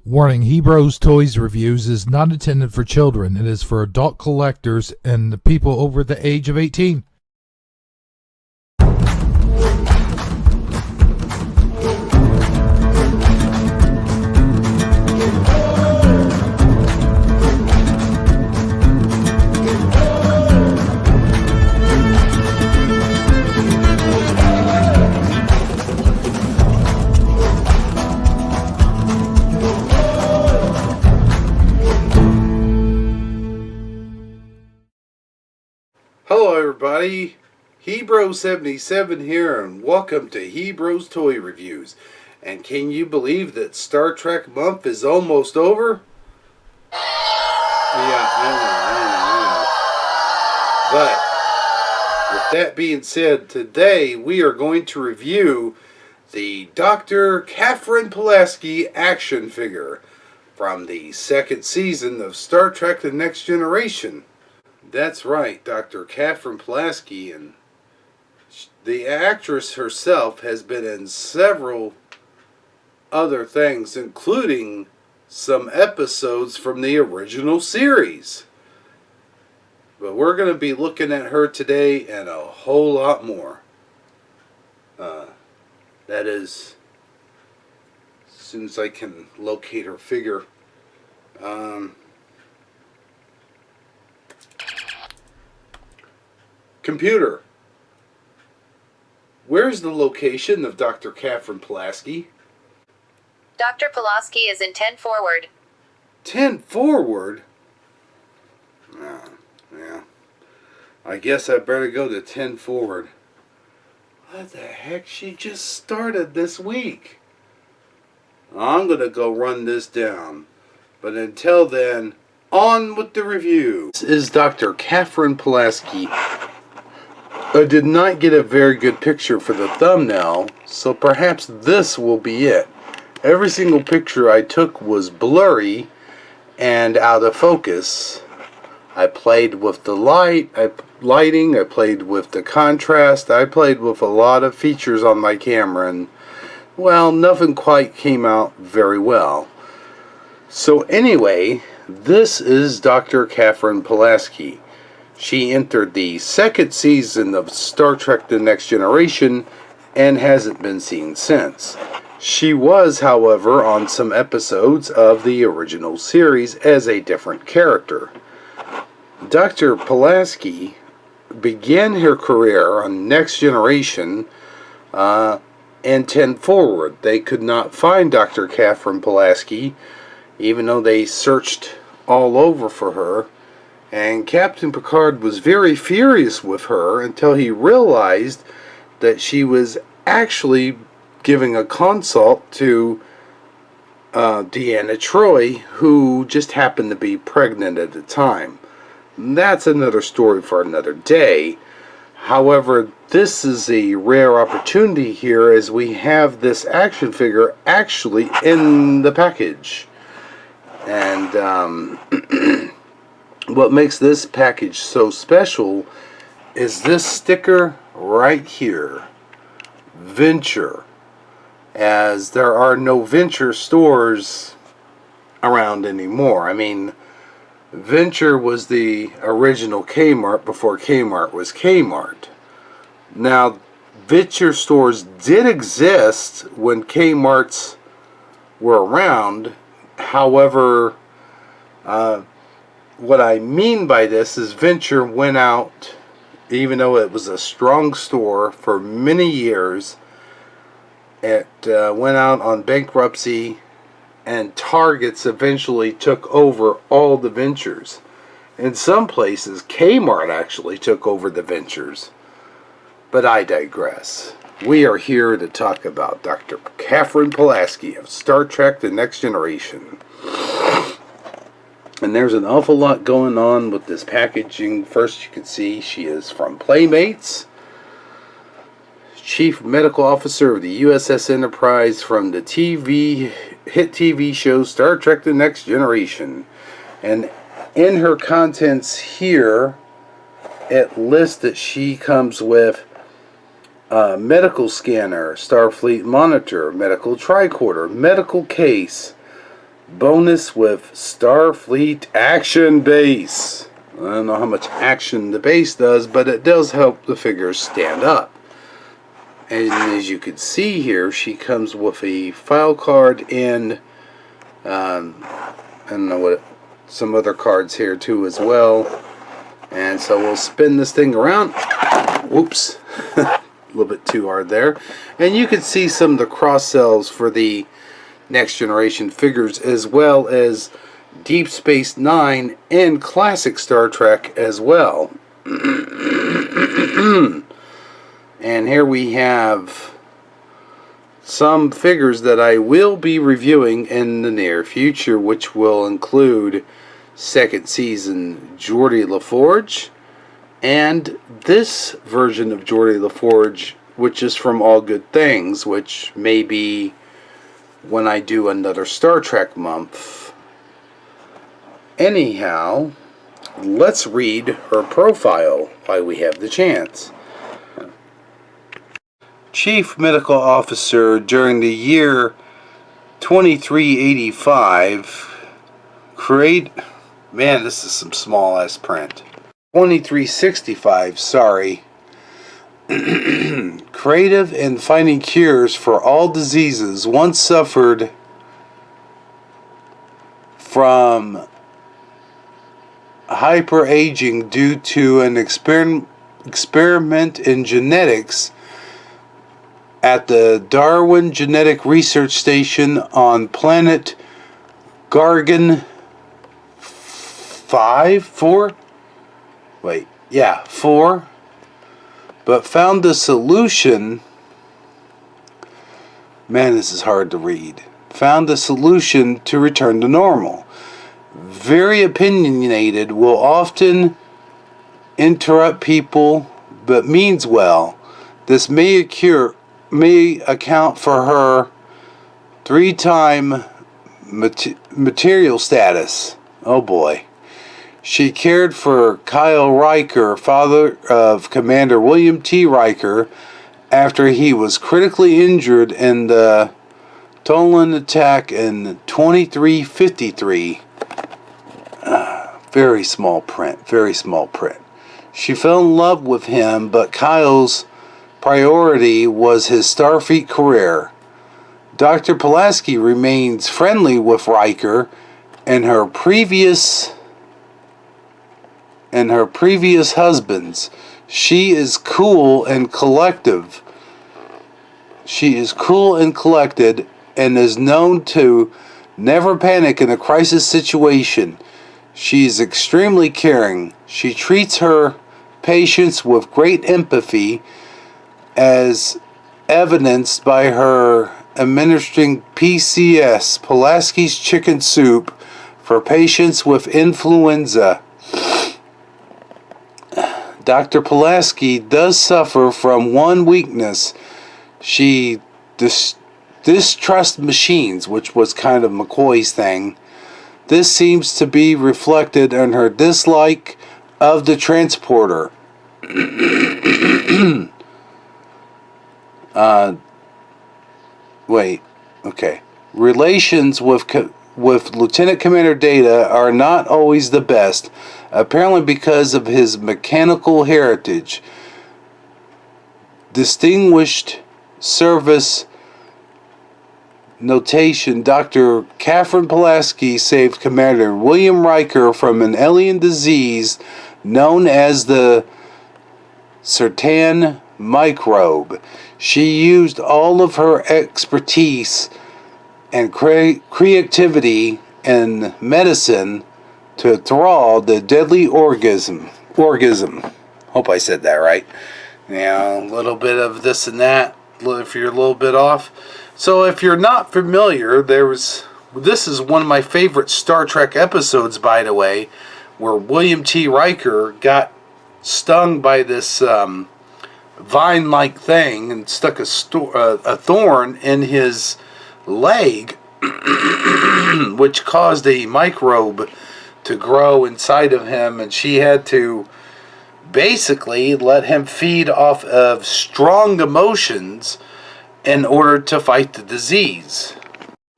Warning, Hebrews Toys Reviews is not intended for children. It is for adult collectors and people over the age of 18. Hello everybody, Hebrew77 here, and welcome to Hebrews Toy Reviews. And can you believe that Star Trek month is almost over? Yeah, I know. But with that being said, today we are going to review the Dr. Catherine Pulaski action figure from the second season of Star Trek The Next Generation. That's right, Dr. Catherine Pulaski, and the actress herself has been in several other things, including some episodes from the original series. But we're going to be looking at her today and a whole lot more. That is, as soon as I can locate her figure. Computer, where's the location of Dr. Catherine Pulaski? Dr. Pulaski is in 10 forward. 10 forward? Yeah. I guess I better go to 10 forward. What the heck? She just started this week. I'm going to go run this down. But until then, on with the review. This is Dr. Catherine Pulaski. I did not get a very good picture for the thumbnail, so perhaps this will be it. Every single picture I took was blurry and out of focus. I played with the lighting, I played with the contrast, I played with a lot of features on my camera, and, well, nothing quite came out very well. So anyway, this is Dr. Catherine Pulaski. She entered the second season of Star Trek The Next Generation and hasn't been seen since. She was, however, on some episodes of the original series as a different character. Dr. Pulaski began her career on Next Generation and 10 forward. They could not find Dr. Catherine Pulaski, even though they searched all over for her. And Captain Picard was very furious with her until he realized that she was actually giving a consult to Deanna Troi, who just happened to be pregnant at the time. That's another story for another day. However, this is a rare opportunity here as we have this action figure actually in the package. And what makes this package so special is this sticker right here, Venture, as there are no Venture stores around anymore. I mean, Venture was the original Kmart before Kmart was Kmart. Now, Venture stores did exist when Kmarts were around. However, what I mean by this is Venture went out, even though it was a strong store for many years, it went out on bankruptcy, and Targets eventually took over all the Ventures. In some places, Kmart actually took over the Ventures. But I digress. We are here to talk about Dr. Catherine Pulaski of Star Trek The Next Generation. And there's an awful lot going on with this packaging. First, you can see she is from Playmates. Chief Medical Officer of the USS Enterprise from the hit TV show Star Trek The Next Generation. And in her contents here, it lists that she comes with a medical scanner, Starfleet monitor, medical tricorder, medical case, bonus with Starfleet Action Base. I don't know how much action the base does, but it does help the figures stand up. And as you can see here, she comes with a file card and I don't know what, some other cards here too as well. And so we'll spin this thing around. Whoops. A little bit too hard there. And you can see some of the cross sells for the Next Generation figures, as well as Deep Space Nine and classic Star Trek as well. And here we have some figures that I will be reviewing in the near future, which will include second season Geordi LaForge and this version of Geordi LaForge, which is from All Good Things, which may be when I do another Star Trek month. Anyhow, let's read her profile while we have the chance. Chief Medical Officer during the year 2385. Man, this is some small ass print. 2365, sorry. Creative in finding cures for all diseases, once suffered from hyperaging due to an experiment in genetics at the Darwin Genetic Research Station on planet Gargan 4, but found the solution. Man, this is hard to read. Found the solution to return to normal. Very opinionated, will often interrupt people, but means well. This may account for her 3-time material status. Oh boy. She cared for Kyle Riker, father of Commander William T. Riker, after he was critically injured in the Tolan attack in 2353. Very small print, very small print. She fell in love with him, but Kyle's priority was his Starfleet career. Dr. Pulaski remains friendly with Riker and her previous husbands. She is cool and collected and is known to never panic in a crisis situation. She is extremely caring. She treats her patients with great empathy, as evidenced by her administering PCS, Pulaski's chicken soup, for patients with influenza. Dr. Pulaski does suffer from one weakness. She distrusts machines, which was kind of McCoy's thing. This seems to be reflected in her dislike of the transporter. Relations with Lieutenant Commander Data are not always the best, apparently because of his mechanical heritage. Distinguished service notation: Dr. Catherine Pulaski saved Commander William Riker from an alien disease known as the Sertan microbe. She used all of her expertise and creativity in medicine to thaw the deadly organism. Hope I said that right. Now, a little bit of this and that, if you're a little bit off. So if you're not familiar, this is one of my favorite Star Trek episodes, by the way, where William T. Riker got stung by this vine-like thing and stuck a thorn in his leg, which caused a microbe to grow inside of him, and she had to basically let him feed off of strong emotions in order to fight the disease.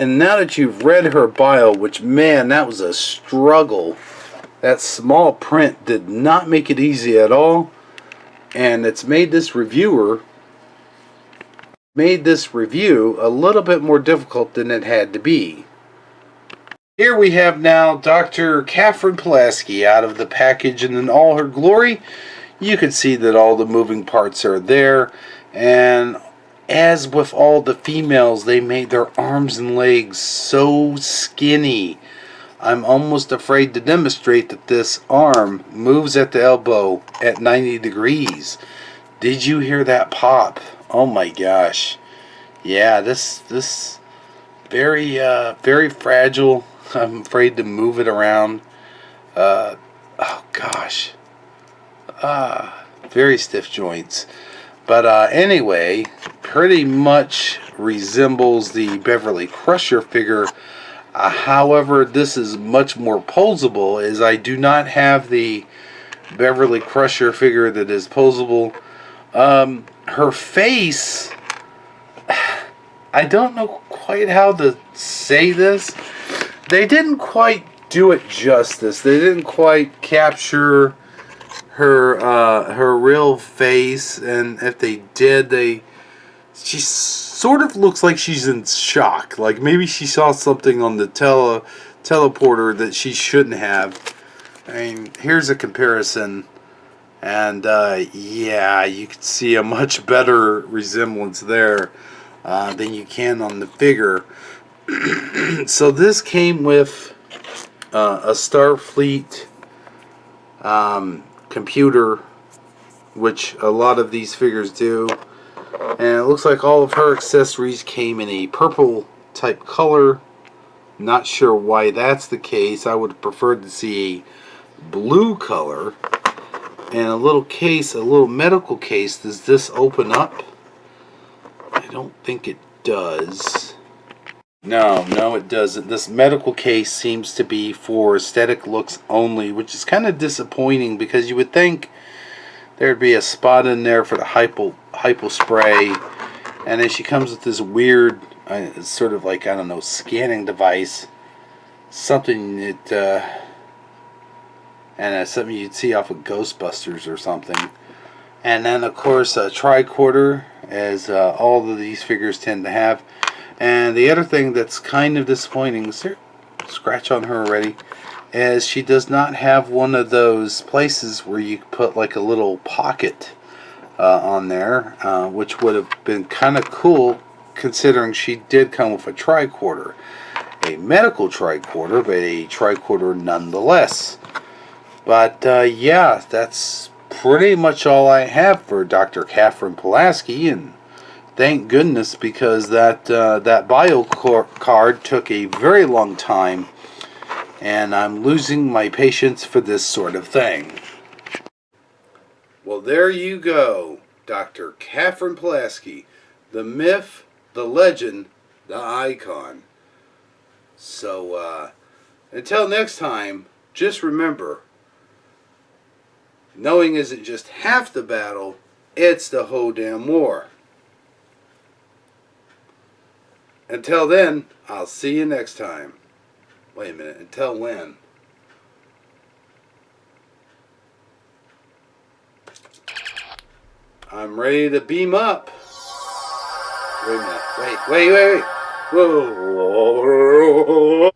And now that you've read her bio, which, man, that was a struggle. That small print did not make it easy at all. And it's made this review a little bit more difficult than it had to be. Here we have now Dr. Catherine Pulaski out of the package and in all her glory. You can see that all the moving parts are there. And as with all the females, they made their arms and legs so skinny. I'm almost afraid to demonstrate that this arm moves at the elbow at 90 degrees. Did you hear that pop? Oh my gosh. Yeah, this very fragile. I'm afraid to move it around. Oh gosh. Very stiff joints. But anyway, pretty much resembles the Beverly Crusher figure. However, this is much more posable, as I do not have the Beverly Crusher figure that is posable. Her face, I don't know quite how to say this. They didn't quite do it justice. They didn't quite capture her real face, and if they did, she sort of looks like she's in shock. Like maybe she saw something on the teleporter that she shouldn't have. I mean, here's a comparison, and yeah, you can see a much better resemblance there than you can on the figure. So this came with a Starfleet computer, which a lot of these figures do. And it looks like all of her accessories came in a purple type color. Not sure why that's the case. I would have preferred to see a blue color. And a little case, a little medical case. Does this open up? I don't think it does. No, it doesn't. This medical case seems to be for aesthetic looks only, which is kind of disappointing because you would think there'd be a spot in there for the hypo spray. And then she comes with this weird, sort of like, I don't know, scanning device. Something that, and something you'd see off of Ghostbusters or something. And then, of course, a tricorder, as all of these figures tend to have. And the other thing that's kind of disappointing, is there scratch on her already, is she does not have one of those places where you put like a little pocket on there, which would have been kind of cool considering she did come with a tricorder. A medical tricorder, but a tricorder nonetheless. But yeah, that's pretty much all I have for Dr. Catherine Pulaski, and thank goodness, because that bio card took a very long time, and I'm losing my patience for this sort of thing. Well, there you go, Dr. Catherine Pulaski, the myth, the legend, the icon. So, until next time, just remember, knowing isn't just half the battle, it's the whole damn war. Until then, I'll see you next time. Wait a minute, until when? I'm ready to beam up. Wait a minute, wait. Whoa.